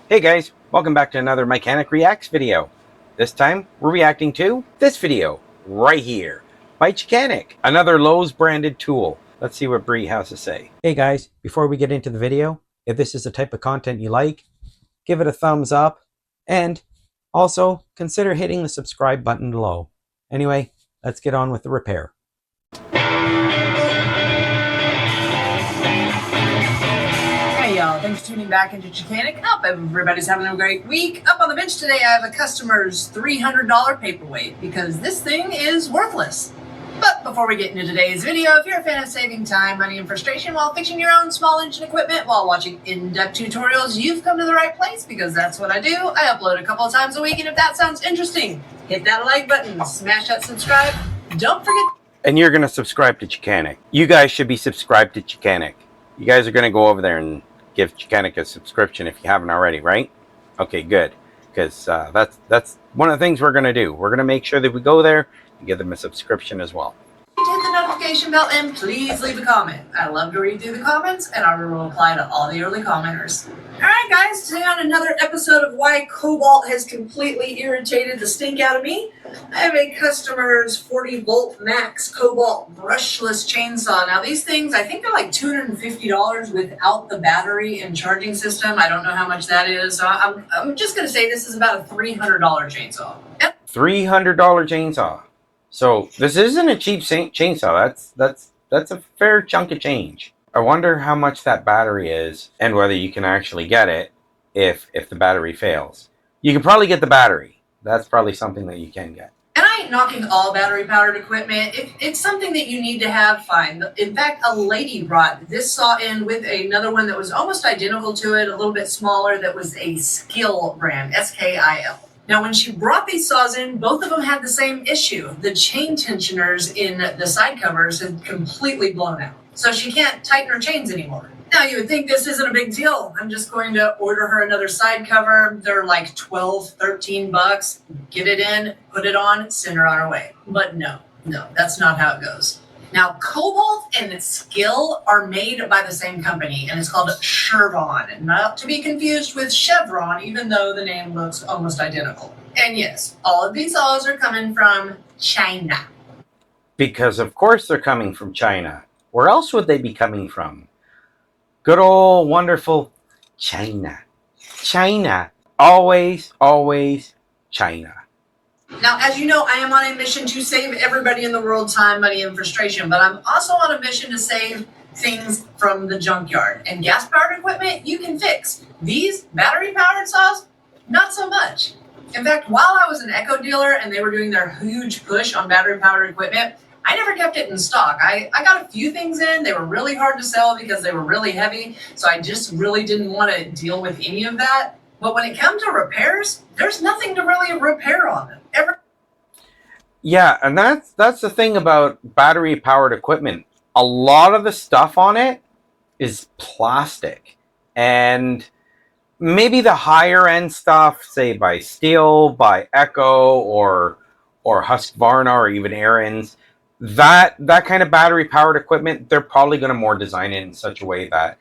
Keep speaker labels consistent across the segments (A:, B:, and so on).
A: Hey guys, welcome back to another Mikeanic Reacts video. This time, we're reacting to this video right here by Mikeanic, another Lowe's branded tool. Let's see what Bree has to say. Hey guys, before we get into the video, if this is the type of content you like, give it a thumbs up, and also consider hitting the subscribe button below. Anyway, let's get on with the repair.
B: Hey y'all, thanks for tuning back into Mikeanic. Hope everybody's having a great week. Up on the bench today I have a customer's $300 paperweight because this thing is worthless. But before we get into today's video, if you're a fan of saving time, money, and frustration while fixing your own small engine equipment while watching in-depth tutorials, you've come to the right place because that's what I do. I upload a couple of times a week, and if that sounds interesting, hit that like button, smash that subscribe. Don't forget.
A: And you're going to subscribe to Mikeanic. You guys should be subscribed to Mikeanic. You guys are going to go over there and give Mikeanic a subscription if you haven't already, right? Okay, good. Because that's one of the things we're going to do. We're going to make sure that we go there and give them a subscription as well.
B: Hit the notification bell and please leave a comment. I love to read through the comments and I will reply to all the early commenters. Alright guys, today on another episode of why Kobalt has completely irritated the stink out of me, I have a customer's 40 volt max Kobalt brushless chainsaw. Now these things, I think they're like $250 without the battery and charging system. I don't know how much that is. So I'm just going to say this is about a $300 chainsaw.
A: $300 chainsaw. So this isn't a cheap chainsaw. That's a fair chunk of change. I wonder how much that battery is and whether you can actually get it if the battery fails. You can probably get the battery. That's probably something that you can get.
B: And I ain't knocking all battery-powered equipment. If it's something that you need to have, fine. In fact, a lady brought this saw in with another one that was almost identical to it, a little bit smaller, that was a Skill brand, S-K-I-L. Now, when she brought these saws in, both of them had the same issue. The chain tensioners in the side covers had completely blown out. So she can't tighten her chains anymore. Now, you would think this isn't a big deal. I'm just going to order her another side cover. They're like 12, 13 bucks. Get it in, put it on, send her on her way. But no, that's not how it goes. Now, Kobalt and Skill are made by the same company, and it's called Chevron, not to be confused with Chevron, even though the name looks almost identical. And yes, all of these saws are coming from China.
A: Because of course they're coming from China. Where else would they be coming from? Good old wonderful China. China. Always, always China.
B: Now, as you know, I am on a mission to save everybody in the world time, money, and frustration, but I'm also on a mission to save things from the junkyard. And gas-powered equipment, you can fix. These battery-powered saws, not so much. In fact, while I was an Echo dealer and they were doing their huge push on battery-powered equipment, I never kept it in stock. I got a few things in. They were really hard to sell because they were really heavy, so I just really didn't want to deal with any of that. But when it comes to repairs, there's nothing to really repair on them.
A: Yeah, and that's the thing about battery-powered equipment. A lot of the stuff on it is plastic. And maybe the higher-end stuff, say by Steel, by Echo, or Husqvarna, or even Aaron's, that kind of battery-powered equipment, they're probably going to more design it in such a way that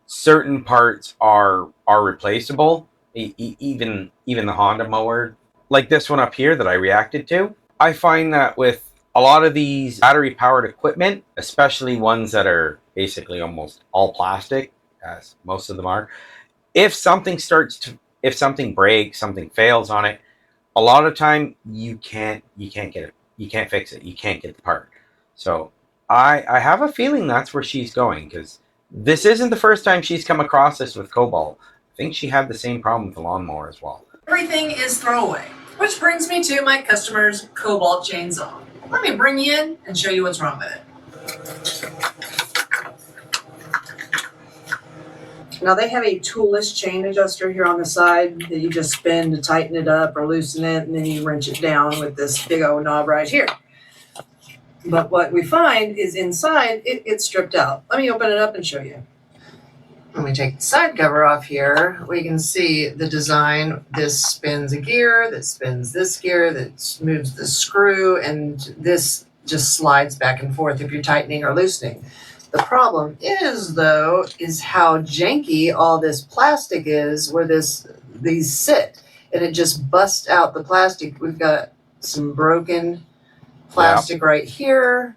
A: certain parts are replaceable. Even the Honda mower, like this one up here that I reacted to. I find that with a lot of these battery-powered equipment, especially ones that are basically almost all plastic, as most of them are, if something breaks, something fails on it, a lot of time you can't get it. You can't fix it. You can't get the part. So I have a feeling that's where she's going, because this isn't the first time she's come across this with Kobalt. I think she had the same problem with the lawnmower as well.
B: Everything is throwaway. Which brings me to my customer's Kobalt chainsaw. Let me bring you in and show you what's wrong with it. Now they have a toolless chain adjuster here on the side that you just spin to tighten it up or loosen it, and then you wrench it down with this big old knob right here. But what we find is inside it's stripped out. Let me open it up and show you. When we take the side cover off here, we can see the design. This spins a gear, that spins this gear, that moves the screw, and this just slides back and forth if you're tightening or loosening. The problem is, though, is how janky all this plastic is where these sit. And it just busts out the plastic. We've got some broken plastic right here.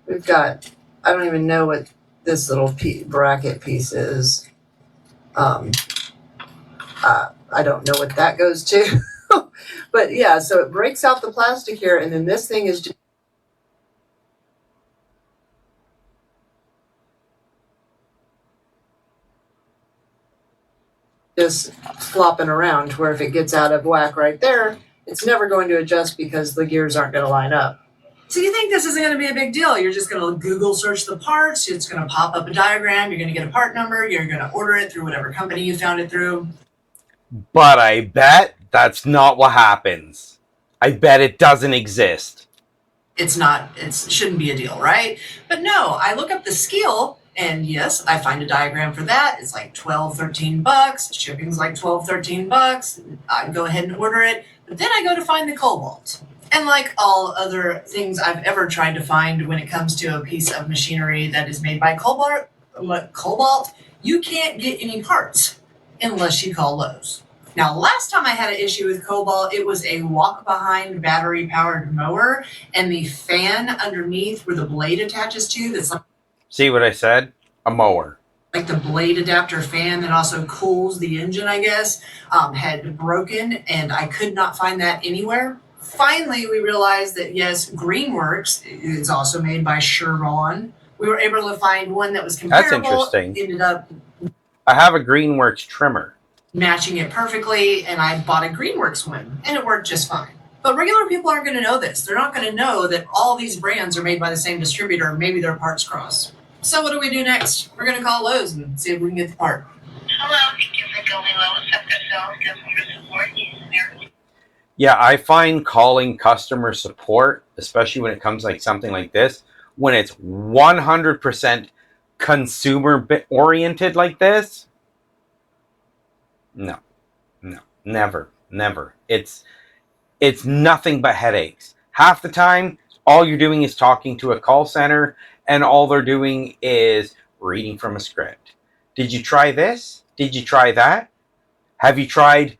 B: We've got, I don't even know what this little bracket piece is. I don't know what that goes to. But yeah, so it breaks out the plastic here, and then this thing is just flopping around, where if it gets out of whack right there, it's never going to adjust because the gears aren't going to line up. So you think this isn't going to be a big deal? You're just going to Google search the parts. It's going to pop up a diagram. You're going to get a part number. You're going to order it through whatever company you found it through.
A: But I bet that's not what happens. I bet it doesn't exist.
B: It shouldn't be a deal, right? But no, I look up the scale, and yes, I find a diagram for that. It's like $12, $13. Shipping's like $12, $13. I go ahead and order it. But then I go to find the Kobalt. And like all other things I've ever tried to find when it comes to a piece of machinery that is made by Kobalt, you can't get any parts unless you call Lowe's. Now, last time I had an issue with Kobalt, it was a walk-behind battery-powered mower, and the fan underneath where the blade attaches to, that's like,
A: see what I said? A mower.
B: Like the blade adapter fan that also cools the engine, I guess, had broken, and I could not find that anywhere. Finally, we realized that, yes, Greenworks is also made by Chevron. We were able to find one that was comparable.
A: That's interesting.
B: Ended up
A: I have a Greenworks trimmer.
B: Matching it perfectly, and I bought a Greenworks one, and it worked just fine. But regular people aren't going to know this. They're not going to know that all these brands are made by the same distributor. Maybe their parts cross. So what do we do next? We're going to call Lowe's and see if we can get the part.
C: Hello, thank you for calling Lowe's after sales customer support.
A: Yeah, I find calling customer support, especially when it comes like something like this, when it's 100% consumer oriented like this, no, never. It's nothing but headaches. Half the time, all you're doing is talking to a call center, and all they're doing is reading from a script. Did you try this? Did you try that? Have you tried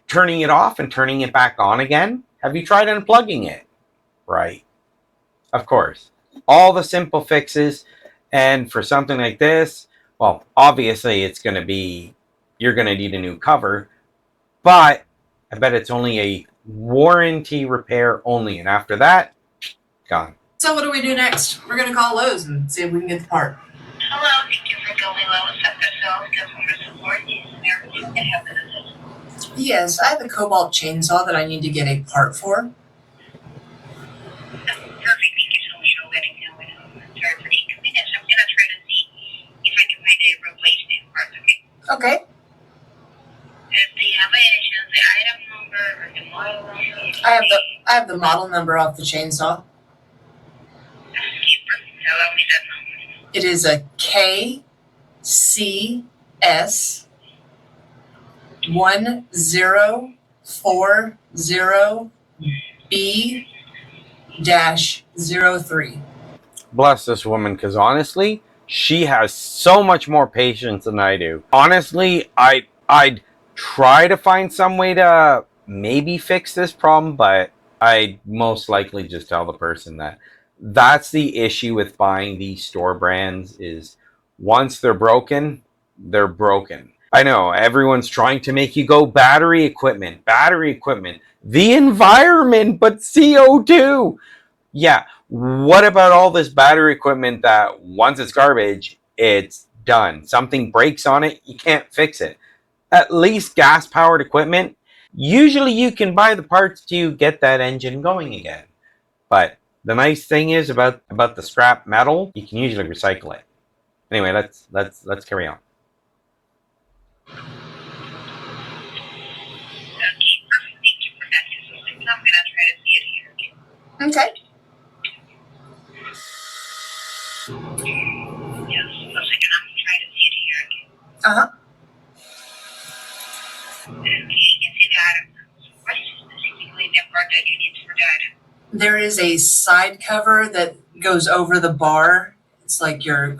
A: turning it off and turning it back on again? Have you tried unplugging it? Right. Of course. All the simple fixes. And for something like this, well, obviously it's going to be, you're going to need a new cover, but I bet it's only a warranty repair only. And after that, gone.
B: So what do we do next? We're going to call Lowe's and see if we can get the part.
C: Hello, thank you for calling Lowe's after sales customer support. Can I help you?
B: Yes, I have a Kobalt chainsaw that I need to get a part for.
C: Perfect, thank you so much for letting me know. Sorry for the inconvenience. I'm going to try to see if I can find a replacement part, okay?
B: Okay.
C: Do you have the item number or the model number?
B: I have the model number off the chainsaw.
C: Allow me that number.
B: It is a KCS 1040B-03.
A: Bless this woman, because honestly, she has so much more patience than I do. Honestly, I'd try to find some way to maybe fix this problem, but I'd most likely just tell the person that that's the issue with buying these store brands, is once they're broken, they're broken. I know everyone's trying to make you go battery equipment, the environment, but CO2. Yeah, what about all this battery equipment that once it's garbage, it's done. Something breaks on it, you can't fix it. At least gas-powered equipment, usually you can buy the parts to get that engine going again. But the nice thing is about the scrap metal, you can usually recycle it. Anyway, let's carry on.
C: Okay, perfect. Thank you for that. I'm going to try to see it here, okay?
B: Okay.
C: Yes, one second. I'm trying to see it here, okay?
B: Uh-huh.
C: Okay, you can see the item. What is specifically the part that you need for the item?
B: There is a side cover that goes over the bar It's like your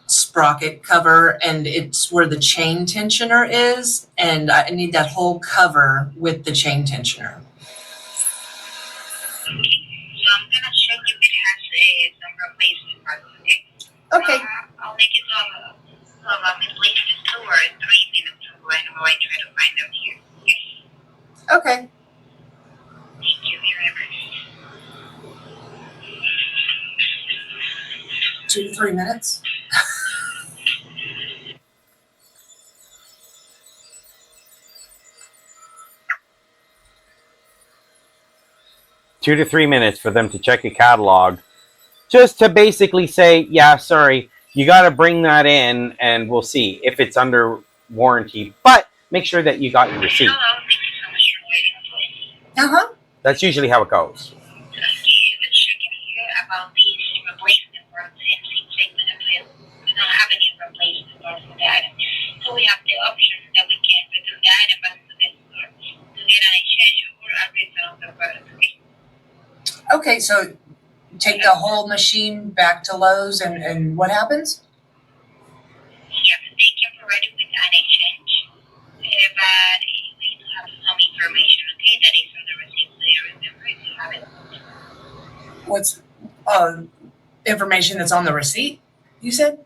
B: sprocket cover, and it's where the chain tensioner is, and I need that whole cover with the chain tensioner.
C: So I'm gonna check if it has some replacement parts, okay?
B: Okay.
C: I'll make it replace this 2 or 3 minutes while I try to find them here. Yes.
B: Okay.
C: Thank you very much.
B: 2 to 3 minutes.
A: 2 to 3 minutes for them to check a catalog, just to basically say, yeah, sorry, you got to bring that in and we'll see if it's under warranty. But make sure that you got your receipt.
C: Hello, thank you so much for waiting.
B: Uh-huh.
A: That's usually how it goes.
C: Let's check in here about these replacement parts and see if they available. We don't have any replacement parts for the item. So we have the option that we can return the item back to the store to get an exchange or a refund of the product.
B: Okay, so take the whole machine back to Lowe's, and what happens?
C: Yeah, they can provide you with an exchange, but we do have some information, okay, that is on the receipt, so you remember if you have it.
B: What's information that's on the receipt, you said?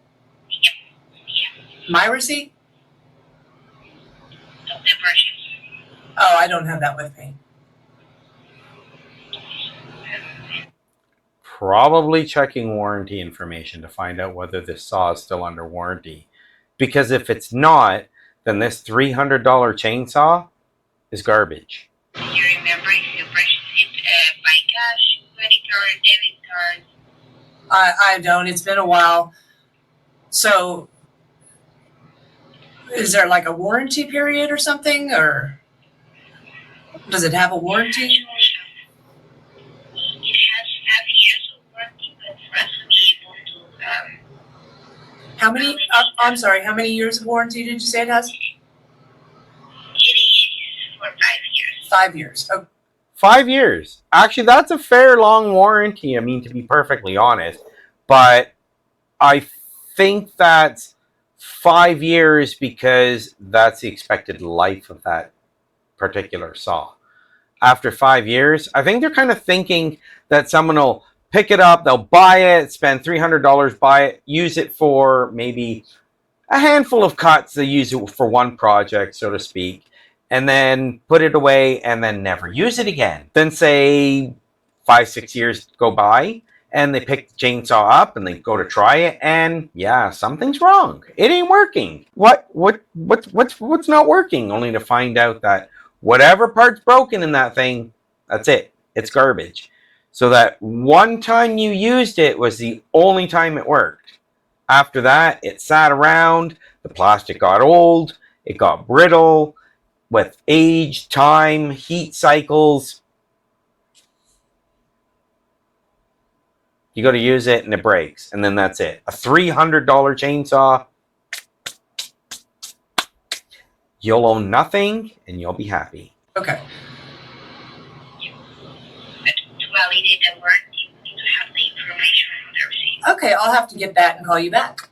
C: Yeah,
B: My receipt?
C: of the purchase.
B: Oh, I don't have that with me.
A: Probably checking warranty information to find out whether this saw is still under warranty. Because if it's not, then this $300 chainsaw is garbage.
C: Do you remember if you purchased it by cash, credit card, debit card?
B: I don't. It's been a while. So, is there like a warranty period or something, or does it have a warranty?
C: Actually, it has 5 years of warranty, but for us to be able to,
B: How many? I'm sorry. How many years of warranty did you say it has?
C: it is for 5 years.
B: 5 years. Oh,
A: 5 years. Actually, that's a fair long warranty, I mean, to be perfectly honest. But I think that's 5 years because that's the expected life of that particular saw. After 5 years, I think they're kind of thinking that someone will pick it up, they'll buy it, spend $300, buy it, use it for maybe a handful of cuts. They use it for one project, so to speak, and then put it away and then never use it again. Then say 5-6 years go by and they pick the chainsaw up and they go to try it, and yeah, something's wrong. It ain't working. What's not working? Only to find out that whatever part's broken in that thing, that's it. It's garbage. So that one time you used it was the only time it worked. After that, it sat around, the plastic got old, it got brittle. With age, time, heat cycles, you go to use it and it breaks, and then that's it. A $300 chainsaw, you'll own nothing and you'll be happy.
B: okay.
C: But to validate the warranty, we need to have the information from the receipt.
B: Okay, I'll have to get that and call you back.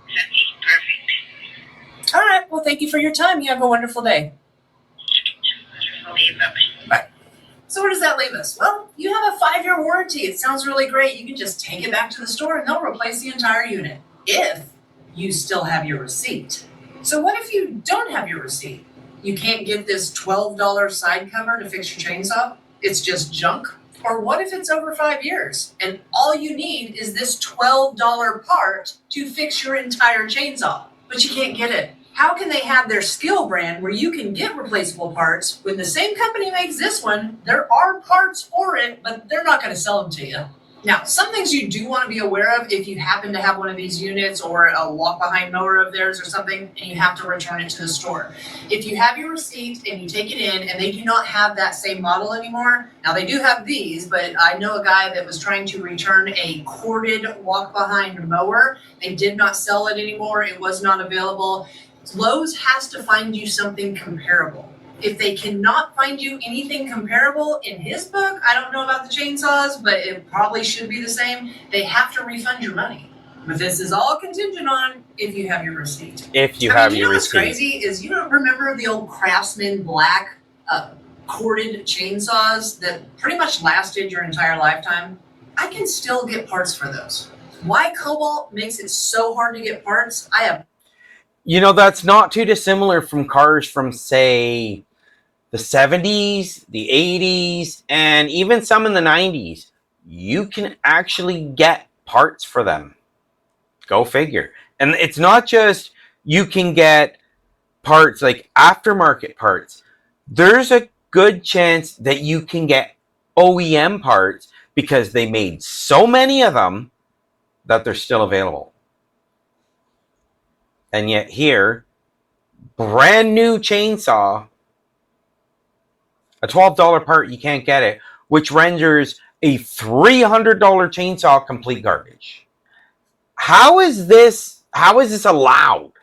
C: Okay, perfect.
B: All right. Well, thank you for your time. You have a wonderful day.
C: Wonderful, bye-bye.
B: Bye. So where does that leave us? Well, you have a 5-year warranty. It sounds really great. You can just take it back to the store and they'll replace the entire unit if you still have your receipt. So what if you don't have your receipt? You can't get this $12 side cover to fix your chainsaw? It's just junk? Or what if it's over 5 years and all you need is this $12 part to fix your entire chainsaw, but you can't get it? How can they have their skill brand where you can get replaceable parts when the same company makes this one? There are parts for it, but they're not going to sell them to you. Now, some things you do want to be aware of if you happen to have one of these units or a walk-behind mower of theirs or something, and you have to return it to the store. If you have your receipt and you take it in and they do not have that same model anymore, now they do have these, but I know a guy that was trying to return a corded walk-behind mower. They did not sell it anymore. It was not available. Lowe's has to find you something comparable. If they cannot find you anything comparable in his book, I don't know about the chainsaws, but it probably should be the same. They have to refund your money. But this is all contingent on if you have your receipt.
A: If you have your
B: what's
A: receipt.
B: Crazy is, you don't remember the old Craftsman black corded chainsaws that pretty much lasted your entire lifetime? I can still get parts for those. Why Kobalt makes it so hard to get parts, I have.
A: You know, that's not too dissimilar from cars from, say, the 70s, the 80s, and even some in the 90s. You can actually get parts for them. Go figure. And it's not just you can get parts, like aftermarket parts. There's a good chance that you can get OEM parts because they made so many of them that they're still available. And yet here, brand new chainsaw, a $12 part, you can't get it, which renders a $300 chainsaw complete garbage. How is this allowed?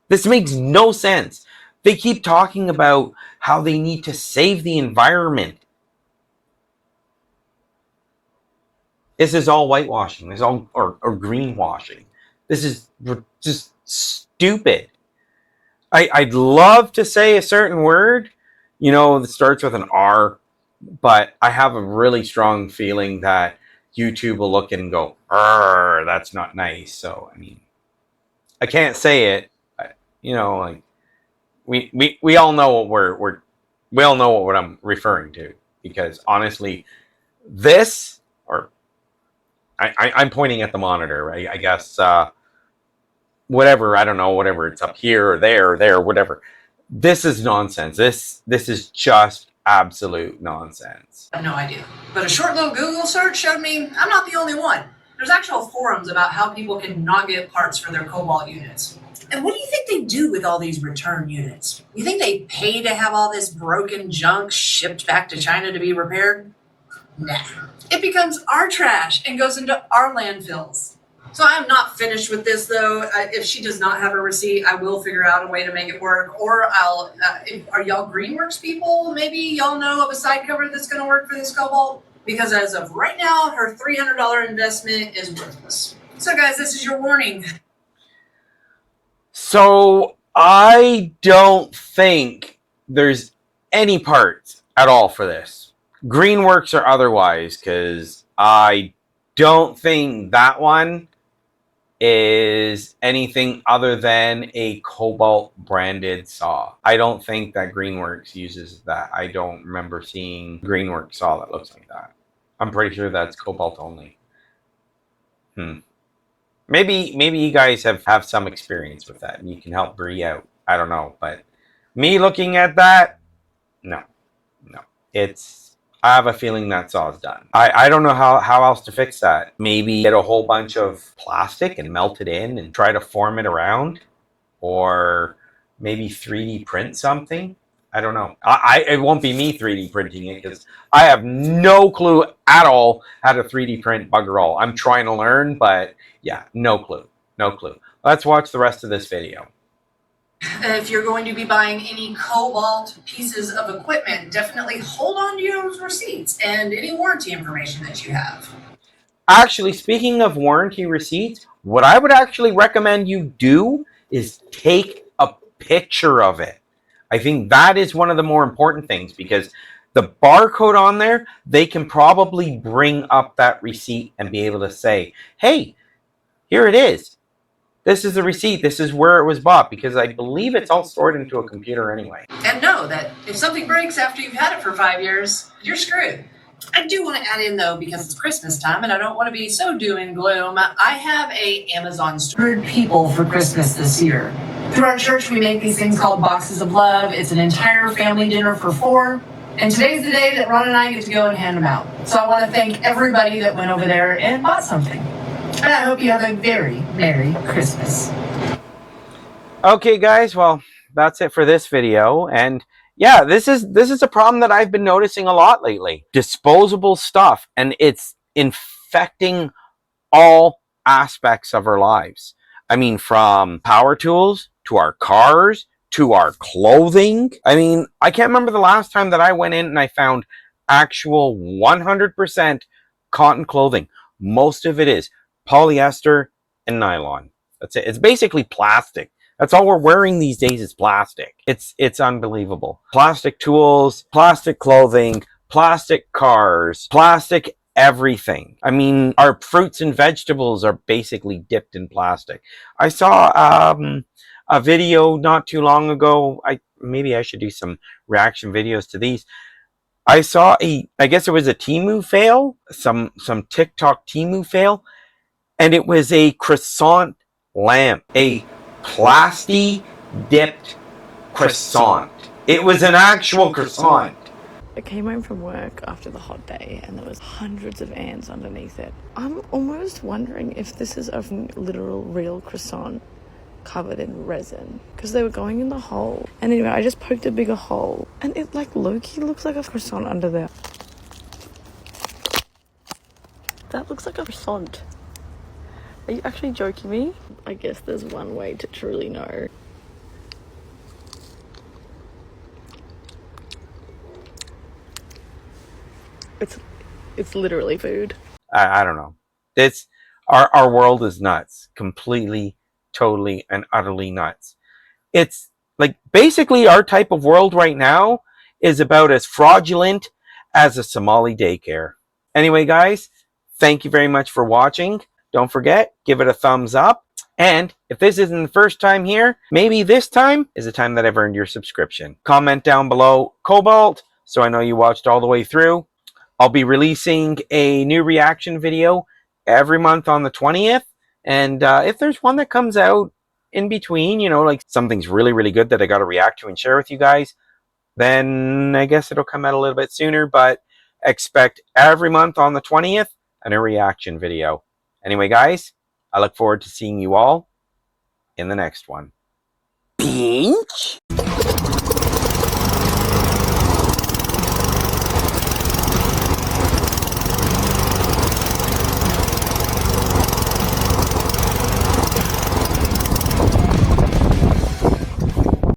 A: This makes no sense. They keep talking about how they need to save the environment. This is all whitewashing. This is all or greenwashing. This is just stupid. I'd love to say a certain word, you know, that starts with an R, but I have a really strong feeling that YouTube will look and go, that's not nice. So, I mean, I can't say it. You know, like we all know what we all know what I'm referring to, because honestly, this, or I'm pointing at the monitor, right? I guess whatever, I don't know, whatever, it's up here or there, whatever. This is nonsense. This is just absolute nonsense.
B: I have no idea. But a short little Google search showed me I'm not the only one. There's actual forums about how people can not get parts for their Kobalt units. And what do you think they do with all these return units? You think they pay to have all this broken junk shipped back to China to be repaired? Nah. It becomes our trash and goes into our landfills. So I am not finished with this, though. If she does not have a receipt, I will figure out a way to make it work. Or I'll, are y'all Greenworks people? Maybe y'all know of a side cover that's going to work for this Kobalt? Because as of right now, her $300 investment is worthless. So guys, this is your warning.
A: So I don't think there's any parts at all for this, Greenworks or otherwise, because I don't think that one is anything other than a Kobalt branded saw. I don't think that Greenworks uses that. I don't remember seeing Greenworks saw that looks like that. I'm pretty sure that's Kobalt only. Maybe you guys have some experience with that and you can help Bree out. I don't know, but me looking at that, no. I have a feeling that saw's done. I don't know how else to fix that. Maybe get a whole bunch of plastic and melt it in and try to form it around, or maybe 3D print something. I don't know. It won't be me 3D printing it, because I have no clue at all how to 3D print bugger all. I'm trying to learn, but yeah, no clue. Let's watch the rest of this video.
B: If you're going to be buying any Kobalt pieces of equipment, definitely hold on to your receipts and any warranty information that you have.
A: Actually, speaking of warranty receipts, what I would actually recommend you do is take a picture of it. I think that is one of the more important things, because the barcode on there, they can probably bring up that receipt and be able to say, hey, here it is. This is the receipt. This is where it was bought, because I believe it's all stored into a computer anyway.
B: And know that if something breaks after you've had it for 5 years, you're screwed. I do want to add in, though, because it's Christmas time and I don't want to be so doom and gloom, I have a Amazon store. People for Christmas this year. Through our church, we make these things called boxes of love. It's an entire family dinner for 4. And today's the day that Ron and I get to go and hand them out. So I want to thank everybody that went over there and bought something. And I hope you have a very Merry Christmas.
A: Okay, guys, well, that's it for this video. And yeah, this is a problem that I've been noticing a lot lately. Disposable stuff, and it's infecting all aspects of our lives. I mean, from power tools to our cars to our clothing. I mean, I can't remember the last time that I went in and I found actual 100% cotton clothing. Most of it is polyester and nylon. That's it. It's basically plastic. That's all we're wearing these days is plastic. It's unbelievable. Plastic tools, plastic clothing, plastic cars, plastic everything. I mean, our fruits and vegetables are basically dipped in plastic. I saw a video not too long ago. Maybe I should do some reaction videos to these. I saw I guess it was a Temu fail, some TikTok Temu fail, and it was a croissant lamp, a plasti dipped croissant. It was an actual croissant.
D: I came home from work after the hot day and there was hundreds of ants underneath it. I'm almost wondering if this is a literal real croissant covered in resin because they were going in the hole. And anyway, I just poked a bigger hole and it like low-key looks like a croissant under there. That looks like a croissant. Are you actually joking me? I guess there's one way to truly know. It's literally food.
A: I don't know. It's our world is nuts. Completely, totally, and utterly nuts. It's like basically our type of world right now is about as fraudulent as a Somali daycare. Anyway, guys, thank you very much for watching. Don't forget, give it a thumbs up. And if this isn't the first time here, maybe this time is the time that I've earned your subscription. Comment down below Kobalt so I know you watched all the way through. I'll be releasing a new reaction video every month on the 20th. And if there's one that comes out in between, you know, like something's really, really good that I got to react to and share with you guys, then I guess it'll come out a little bit sooner. But expect every month on the 20th a new reaction video. Anyway, guys, I look forward to seeing you all in the next one. Pinch.